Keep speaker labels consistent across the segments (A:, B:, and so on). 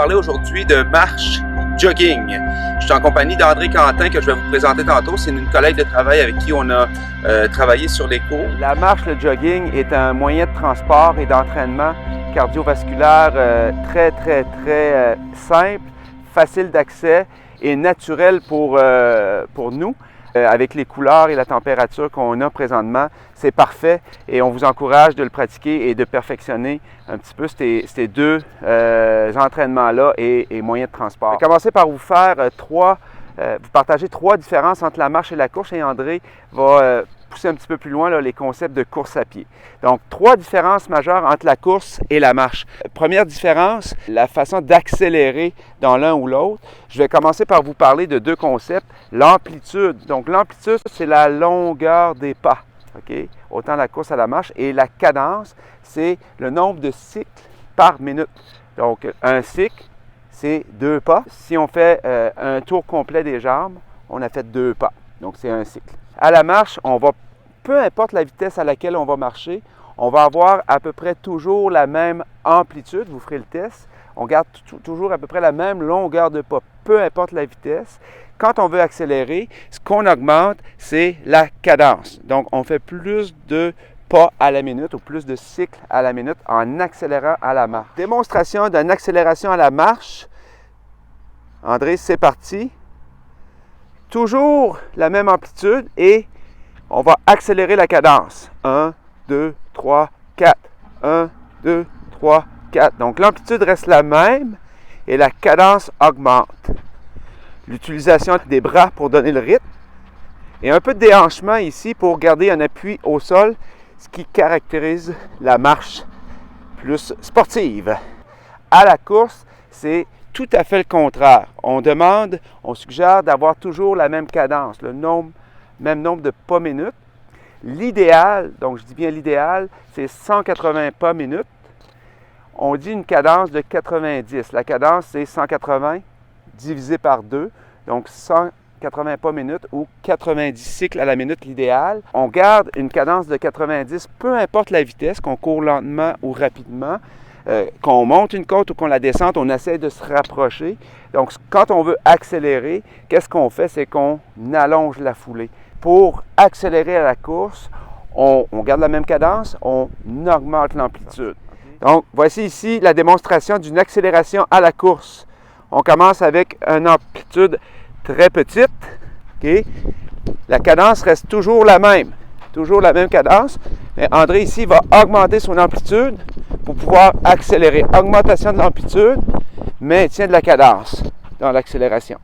A: parler aujourd'hui de marche jogging. Je suis en compagnie d'André Quentin que je vais vous présenter tantôt. C'est une collègue de travail avec qui on a travaillé sur les cours.
B: La marche, le jogging, est un moyen de transport et d'entraînement cardiovasculaire très simple, facile d'accès et naturel pour nous. Avec les couleurs et la température qu'on a présentement, c'est parfait et on vous encourage de le pratiquer et de perfectionner un petit peu ces deux entraînements-là et moyens de transport. Je vais commencer par vous faire vous partager trois différences entre la marche et la course et André va pousser un petit peu plus loin là, les concepts de course à pied. Donc, trois différences majeures entre la course et la marche. Première différence, la façon d'accélérer dans l'un ou l'autre. Je vais commencer par vous parler de deux concepts. L'amplitude. Donc, l'amplitude, c'est la longueur des pas. Okay? Autant la course à la marche. Et la cadence, c'est le nombre de cycles par minute. Donc, un cycle, c'est 2 pas. Si on fait un tour complet des jambes, on a fait 2 pas. Donc, c'est un cycle. À la marche, peu importe la vitesse à laquelle on va marcher, on va avoir à peu près toujours la même amplitude. Vous ferez le test. On garde toujours à peu près la même longueur de pas, peu importe la vitesse. Quand on veut accélérer, ce qu'on augmente, c'est la cadence. Donc, on fait plus de pas à la minute ou plus de cycles à la minute en accélérant à la marche. Démonstration d'une accélération à la marche. André, c'est parti. Toujours la même amplitude et on va accélérer la cadence. 1, 2, 3, 4. 1, 2, 3, 4. Donc, l'amplitude reste la même et la cadence augmente. L'utilisation des bras pour donner le rythme et un peu de déhanchement ici pour garder un appui au sol, ce qui caractérise la marche plus sportive. À la course, c'est tout à fait le contraire. On suggère d'avoir toujours la même cadence, même nombre de pas minutes. L'idéal, donc je dis bien l'idéal, c'est 180 pas minutes. On dit une cadence de 90. La cadence, c'est 180 divisé par 2, donc 180 pas minutes ou 90 cycles à la minute, l'idéal. On garde une cadence de 90, peu importe la vitesse, qu'on court lentement ou rapidement. Qu'on monte une côte ou qu'on la descende, on essaie de se rapprocher. Donc, quand on veut accélérer, qu'est-ce qu'on fait? C'est qu'on allonge la foulée. Pour accélérer à la course, on garde la même cadence, on augmente l'amplitude. Donc, voici ici la démonstration d'une accélération à la course. On commence avec une amplitude très petite. Okay? La cadence reste toujours la même cadence. Mais André ici va augmenter son amplitude pour pouvoir accélérer. Augmentation de l'amplitude, maintien de la cadence dans l'accélération.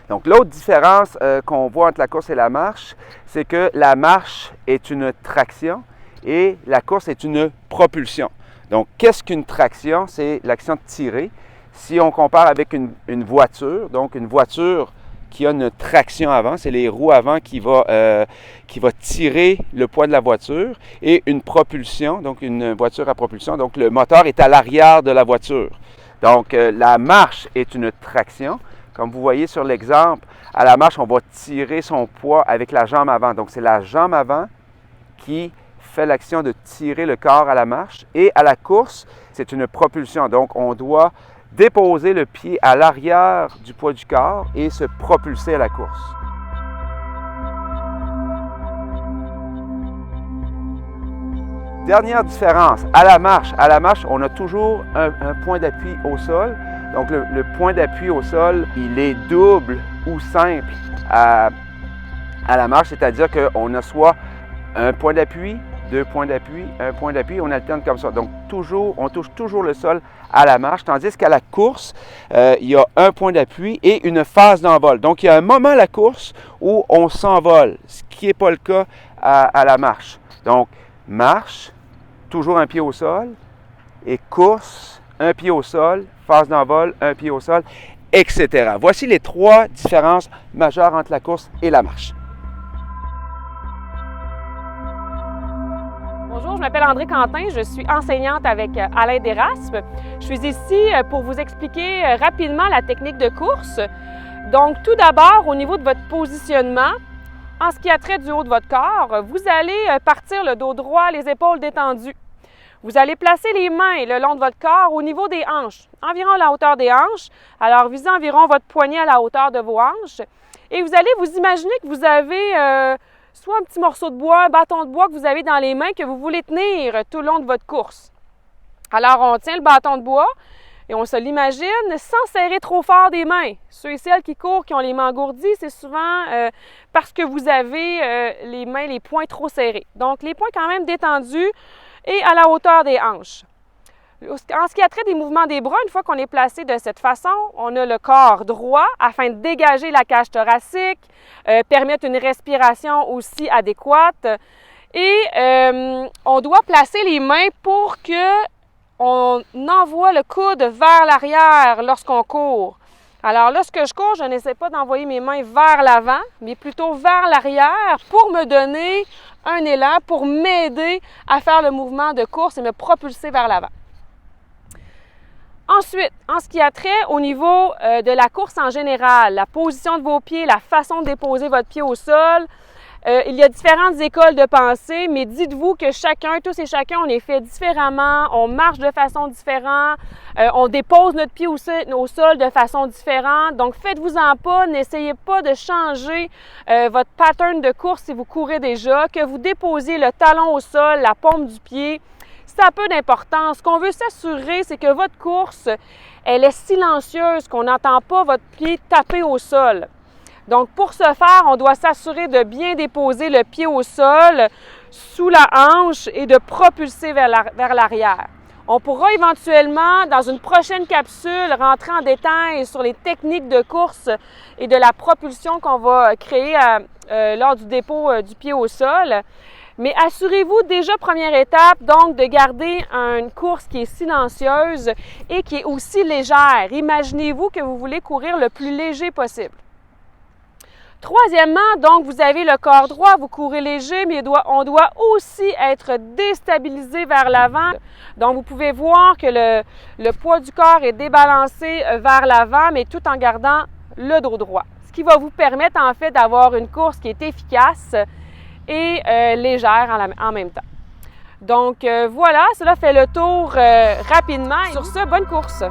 B: Donc, l'autre différence qu'on voit entre la course et la marche, c'est que la marche est une traction et la course est une propulsion. Donc, qu'est-ce qu'une traction? C'est l'action de tirer. Si on compare avec une voiture, donc une voiture qui a une traction avant, c'est les roues avant qui va tirer le poids de la voiture, et une propulsion, donc une voiture à propulsion, donc le moteur est à l'arrière de la voiture. Donc, la marche est une traction. Comme vous voyez sur l'exemple, à la marche, on va tirer son poids avec la jambe avant. Donc, c'est la jambe avant qui fait l'action de tirer le corps à la marche. Et à la course, c'est une propulsion. Donc, on doit déposer le pied à l'arrière du poids du corps et se propulser à la course. Dernière différence, à la marche, on a toujours un point d'appui au sol. Donc, le point d'appui au sol, il est double ou simple à la marche, c'est-à-dire qu'on a soit un point d'appui, 2 points d'appui, 1 point d'appui, on alterne comme ça. Donc, on touche toujours le sol à la marche, tandis qu'à la course, il y a un point d'appui et une phase d'envol. Donc, il y a un moment à la course où on s'envole, ce qui n'est pas le cas à la marche. Donc, marche, toujours un pied au sol, et course, un pied au sol, phase d'envol, un pied au sol, etc. Voici les trois différences majeures entre la course et la marche.
C: Bonjour, je m'appelle André Quentin, je suis enseignante avec Alain Deraspe. Je suis ici pour vous expliquer rapidement la technique de course. Donc, tout d'abord, au niveau de votre positionnement, en ce qui a trait du haut de votre corps, vous allez partir le dos droit, les épaules détendues. Vous allez placer les mains le long de votre corps au niveau des hanches, environ à la hauteur des hanches. Alors, visez environ votre poignet à la hauteur de vos hanches. Et vous allez vous imaginer que vous avez soit un petit morceau de bois, un bâton de bois que vous avez dans les mains que vous voulez tenir tout le long de votre course. Alors, on tient le bâton de bois et on se l'imagine sans serrer trop fort des mains. Ceux et celles qui courent, qui ont les mains engourdies, c'est souvent parce que vous avez les mains, les poings trop serrés. Donc, les poings quand même détendus et à la hauteur des hanches. En ce qui a trait des mouvements des bras, une fois qu'on est placé de cette façon, on a le corps droit afin de dégager la cage thoracique, permettre une respiration aussi adéquate. Et on doit placer les mains pour que on envoie le coude vers l'arrière lorsqu'on court. Alors, lorsque je cours, je n'essaie pas d'envoyer mes mains vers l'avant, mais plutôt vers l'arrière pour me donner un élan, pour m'aider à faire le mouvement de course et me propulser vers l'avant. Ensuite, en ce qui a trait au niveau de la course en général, la position de vos pieds, la façon de déposer votre pied au sol, il y a différentes écoles de pensée, mais dites-vous que chacun, tous et chacun, on est fait différemment, on marche de façon différente, on dépose notre pied au sol de façon différente. Donc, faites-vous-en pas, n'essayez pas de changer votre pattern de course si vous courez déjà, que vous déposiez le talon au sol, la paume du pied. Ça a peu d'importance. Ce qu'on veut s'assurer, c'est que votre course, elle est silencieuse, qu'on n'entend pas votre pied taper au sol. Donc, pour ce faire, on doit s'assurer de bien déposer le pied au sol, sous la hanche et de propulser vers l'arrière. On pourra éventuellement, dans une prochaine capsule, rentrer en détail sur les techniques de course et de la propulsion qu'on va créer lors du dépôt du pied au sol. Mais assurez-vous déjà, première étape, donc de garder une course qui est silencieuse et qui est aussi légère. Imaginez-vous que vous voulez courir le plus léger possible. Troisièmement, donc, vous avez le corps droit, vous courez léger, mais on doit aussi être déstabilisé vers l'avant. Donc, vous pouvez voir que le poids du corps est débalancé vers l'avant, mais tout en gardant le dos droit. Ce qui va vous permettre, en fait, d'avoir une course qui est efficace et légère en même temps. Donc, voilà, cela fait le tour rapidement. Sur ce, bonne course!